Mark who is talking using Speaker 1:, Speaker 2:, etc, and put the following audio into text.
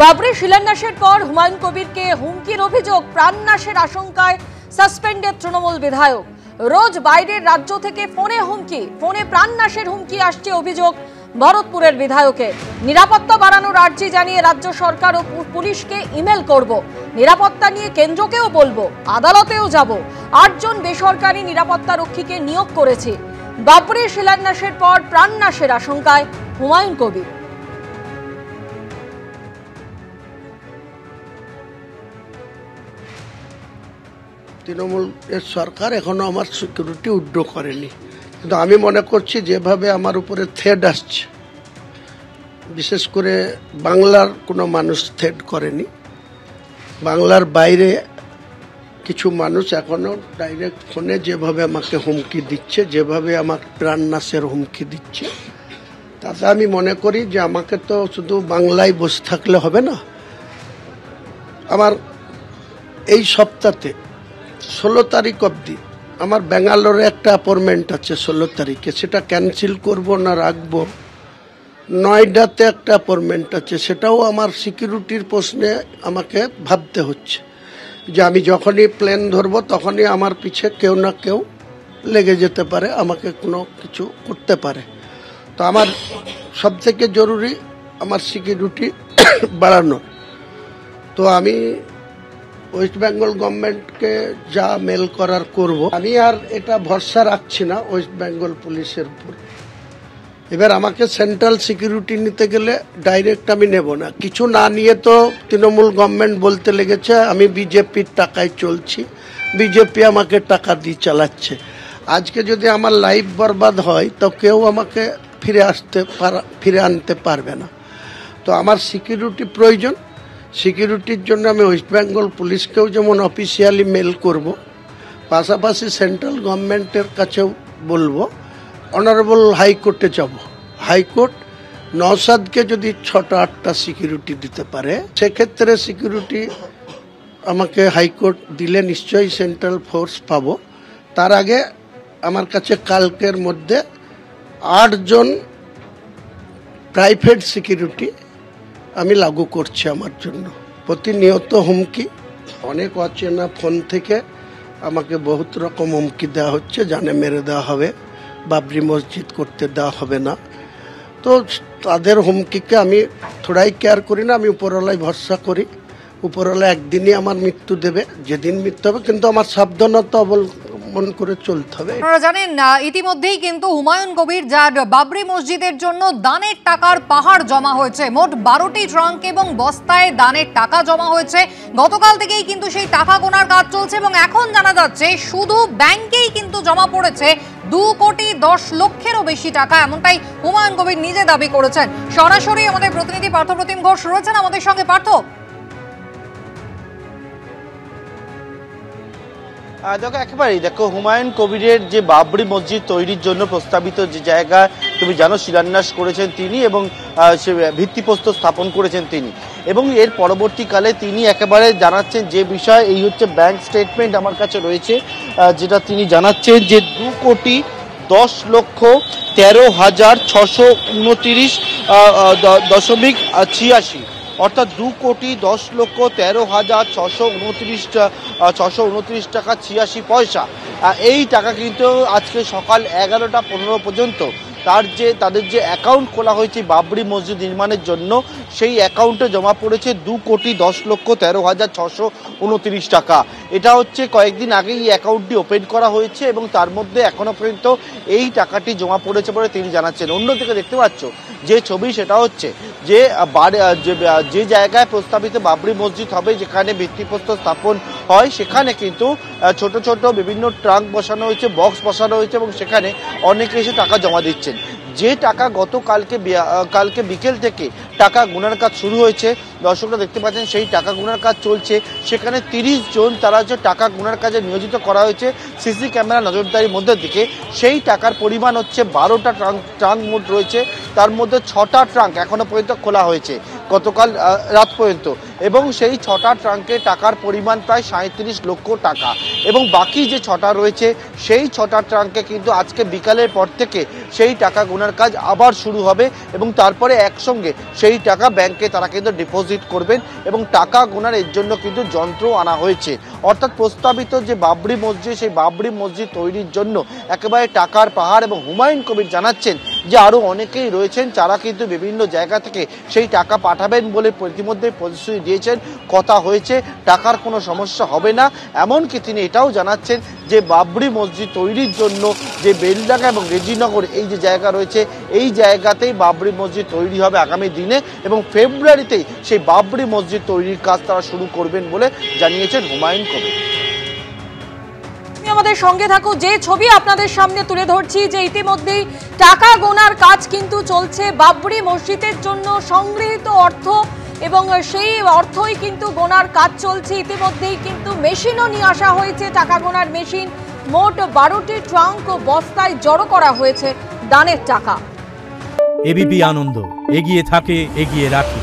Speaker 1: বাবরি শিলান্যাসের পর হুমায়ুন কবিরকে হুমকির অভিযোগ, প্রাণনাশের আশঙ্কায় সাসপেন্ডেড তৃণমূল বিধায়ক। রোজ বাইরের রাজ্য থেকে ফোনে হুমকি, ফোনে প্রাণনাশের হুমকি আসছে অভিযোগ ভরতপুরের বিধায়কের। নিরাপত্তা বাড়ানোর আর্জি জানিয়ে রাজ্য সরকার ও পুলিশকে ইমেল করব, নিরাপত্তা নিয়ে কেন্দ্রকেও বলবো, আদালতেও যাব। ৮ জন বেসরকারি নিরাপত্তা রক্ষীকে নিয়োগ করেছে। বাবরি শিলান্যাসের পর প্রাণনাশের আশঙ্কায় হুমায়ুন কবির।
Speaker 2: তৃণমূলের সরকার এখনো আমার সিকিউরিটি উইথড্র করেনি, কিন্তু আমি মনে করছি যেভাবে আমার উপরে থ্রেট আসছে, বিশেষ করে বাংলার কোনো মানুষ থ্রেট করেনি, বাংলার বাইরে কিছু মানুষ এখনো ডাইরেক্ট ফোনে যেভাবে আমাকে হুমকি দিচ্ছে, যেভাবে আমার প্রাণনাশের হুমকি দিচ্ছে, তাতে আমি মনে করি যে আমাকে তো শুধু বাংলায় বসে থাকলে হবে না। আমার এই সপ্তাহে 16 তারিখ অবধি আমার ব্যাঙ্গালোরে একটা অ্যাপয়েন্টমেন্ট আছে 16 তারিখে, সেটা ক্যান্সেল করব না রাখবো। নয়ডাতে একটা অ্যাপয়েন্টমেন্ট আছে, সেটাও আমার সিকিউরিটির প্রশ্নে আমাকে ভাবতে হচ্ছে যে আমি যখনই প্লেন ধরবো তখনই আমার পিছে কেউ না কেউ লেগে যেতে পারে, আমাকে কোনো কিছু করতে পারে। তো আমার সবথেকে জরুরি আমার সিকিউরিটি বাড়ানো। তো আমি ওয়েস্ট বেঙ্গল গভর্নমেন্টকে যা মেল করার করব। আমি আর এটা ভরসা রাখছি না ওয়েস্ট বেঙ্গল পুলিশের উপর। এবার আমাকে সেন্ট্রাল সিকিউরিটি নিতে গেলে ডাইরেক্ট আমি নেব না, কিছু না নিয়ে তো তৃণমূল গভর্নমেন্ট বলতে লেগেছে আমি বিজেপির টাকায় চলছি, বিজেপি আমাকে টাকা দিয়ে চালাচ্ছে। আজকে যদি আমার লাইফ বরবাদ হয় তো কেউ আমাকে ফিরে আনতে পারবে না। তো আমার সিকিউরিটি প্রয়োজন। সিকিউরিটির জন্য আমি ওয়েস্ট বেঙ্গল পুলিশকেও যেমন অফিসিয়ালি মেল করব, পাশাপাশি সেন্ট্রাল গভর্নমেন্টের কাছেও বলবো। অনারেবল হাইকোর্টে যাব, হাইকোর্ট নওশাদকে যদি 6টা-8টা সিকিউরিটি দিতে পারে, সেক্ষেত্রে সিকিউরিটি আমাকে হাইকোর্ট দিলে নিশ্চয়ই সেন্ট্রাল ফোর্স পাবো। তার আগে আমার কাছে কালকের মধ্যে 8 জন প্রাইভেট সিকিউরিটি আমি লাগু করছি আমার জন্য। প্রতিনিয়ত হুমকি, অনেক অচেনা ফোন থেকে আমাকে বহুত রকম হুমকি দেওয়া হচ্ছে, জানে মেরে দেওয়া হবে, বাবরি মসজিদ করতে দেওয়া হবে না। তো তাদের হুমকিকে আমি থোড়াই কেয়ার করি না, আমি উপরওয়ালায় ভরসা করি। উপরওয়ালা একদিনই আমার মৃত্যু দেবে, যেদিন মৃত্যু হবে, কিন্তু আমার সাবধানতা অবলম্বন করে চলতে হবে।
Speaker 1: আপনারা জানেন ইতিমধ্যেই কিন্তু হুমায়ুন কবির যার বাবরি মসজিদের জন্য দানের টাকার পাহাড় জমা হয়েছে, মোট 12টি ট্রাঙ্ক এবং বস্তায় দানের টাকা জমা হয়েছে। গতকাল থেকেই কিন্তু সেই টাকা গোনার কাজ চলছে এবং এখন জানা যাচ্ছে শুধু ব্যাংকেই কিন্তু জমা পড়েছে 2,10,00,000-এরও বেশি টাকা, এমনটাই হুমায়ুন কবির নিজে দাবি করেছেন। সরাসরি আমাদের প্রতিনিধি পার্থপ্রতিম ঘোষ রয়েছেন আমাদের সঙ্গে। পার্থ,
Speaker 3: দেখো একেবারেই দেখো, হুমায়ুন কবিরের যে বাবরি মসজিদ তৈরির জন্য প্রস্তাবিত যে জায়গা তুমি জানো শিলান্যাস করেছেন তিনি এবং সে ভিত্তিপ্রস্তর স্থাপন করেছেন তিনি, এবং এর পরবর্তীকালে তিনি একেবারে জানাচ্ছেন যে বিষয়, এই হচ্ছে ব্যাংক স্টেটমেন্ট আমার কাছে রয়েছে, যেটা তিনি জানাচ্ছেন যে 2,10,629.86, অর্থাৎ 2,10,13,629.86 টাকা 86 পয়সা। এই টাকা কিন্তু আজকে সকাল 11টা 15 পর্যন্ত তাদের যে অ্যাকাউন্ট খোলা হয়েছে বাবরি মসজিদ নির্মাণের জন্য, সেই অ্যাকাউন্টে জমা পড়েছে 2,10,13,629 টাকা। এটা হচ্ছে কয়েকদিন আগে এই অ্যাকাউন্টটি ওপেন করা হয়েছে এবং তার মধ্যে এখনো পর্যন্ত এই টাকাটি জমা পড়েছে বলে তিনি জানাচ্ছেন। অন্যদিকে দেখতে পাচ্ছ যে ছবি, সেটা হচ্ছে যে জায়গায় প্রস্তাবিত বাবরি মসজিদ হবে, যেখানে ভিত্তিপ্রস্তর স্থাপন হয়, সেখানে কিন্তু ছোট ছোট বিভিন্ন ট্রাঙ্ক বসানো হয়েছে, বক্স বসানো হয়েছে এবং সেখানে অনেকে এসে টাকা জমা দিচ্ছেন। যে টাকা কালকে বিকেল থেকে টাকা গোনার কাজ শুরু হয়েছে, দর্শকরা দেখতে পাচ্ছেন সেই টাকা গোনার কাজ চলছে। সেখানে 30 জন তারা যে টাকা গোনার কাজে নিয়োজিত করা হয়েছে সিসি ক্যামেরা নজরদারির মধ্যে থেকে। সেই টাকার পরিমাণ হচ্ছে 12টা ট্রাঙ্ক মোট রয়েছে, তার মধ্যে 6টা ট্রাঙ্ক এখনো পর্যন্ত খোলা হয়েছে। গতকাল রাত পর্যন্ত, এবং সেই 6টা ট্রাঙ্কে টাকার পরিমাণ প্রায় 37 লক্ষ টাকা, এবং বাকি যে 6টা রয়েছে সেই 6টা ট্রাঙ্কে কিন্তু আজকে বিকালের পর থেকে সেই টাকা গোনার কাজ আবার শুরু হবে, এবং তারপরে একসঙ্গে সেই টাকা ব্যাংকে তারা কিন্তু ডিপোজিট করবেন এবং টাকা গোনার এর জন্য কিন্তু যন্ত্র আনা হয়েছে। অর্থাৎ প্রস্তাবিত যে বাবরি মসজিদ, সেই বাবরি মসজিদ তৈরির জন্য একেবারে টাকার পাহাড়। এবং হুমায়ুন কবির জানাচ্ছেন যে আরও অনেকেই রয়েছেন যারা কিন্তু বিভিন্ন জায়গা থেকে সেই টাকা পাঠাবেন বলে ইতিমধ্যে প্রতিশ্রুতি দিয়েছেন, কথা হয়েছে, টাকার কোনো সমস্যা হবে না। এমনকি তিনি এটাও জানাচ্ছেন যে বাবরি মসজিদ তৈরির জন্য যে বেলডাঙ্গা এবং রেজিনগর এই যে জায়গা রয়েছে, এই জায়গাতেই বাবরি মসজিদ তৈরি হবে আগামী দিনে, এবং ফেব্রুয়ারিতেই সেই বাবরি মসজিদ তৈরির কাজ তারা শুরু করবেন বলে জানিয়েছেন হুমায়ুন কবির।
Speaker 1: আমাদের সঙ্গে থাকো, যে ছবি আপনাদের সামনে তুলে ধরছি যে ইতিমধ্যেই টাকা গোনার কাজ কিন্তু চলছে বাবরি মসজিদের জন্য সংগৃহীত অর্থ, এবং সেই অর্থই কিন্তু গোনার কাজ চলছে। ইতিমধ্যেই কিন্তু মেশিনও নিয়ে আসা হয়েছে, টাকা গোনার মেশিন। মোট 12টি ট্রাঙ্ক ও বস্তায় জড়ো করা হয়েছে দানের টাকা।
Speaker 4: এবিপি আনন্দ, এগিয়ে থাকে, এগিয়ে রাখে।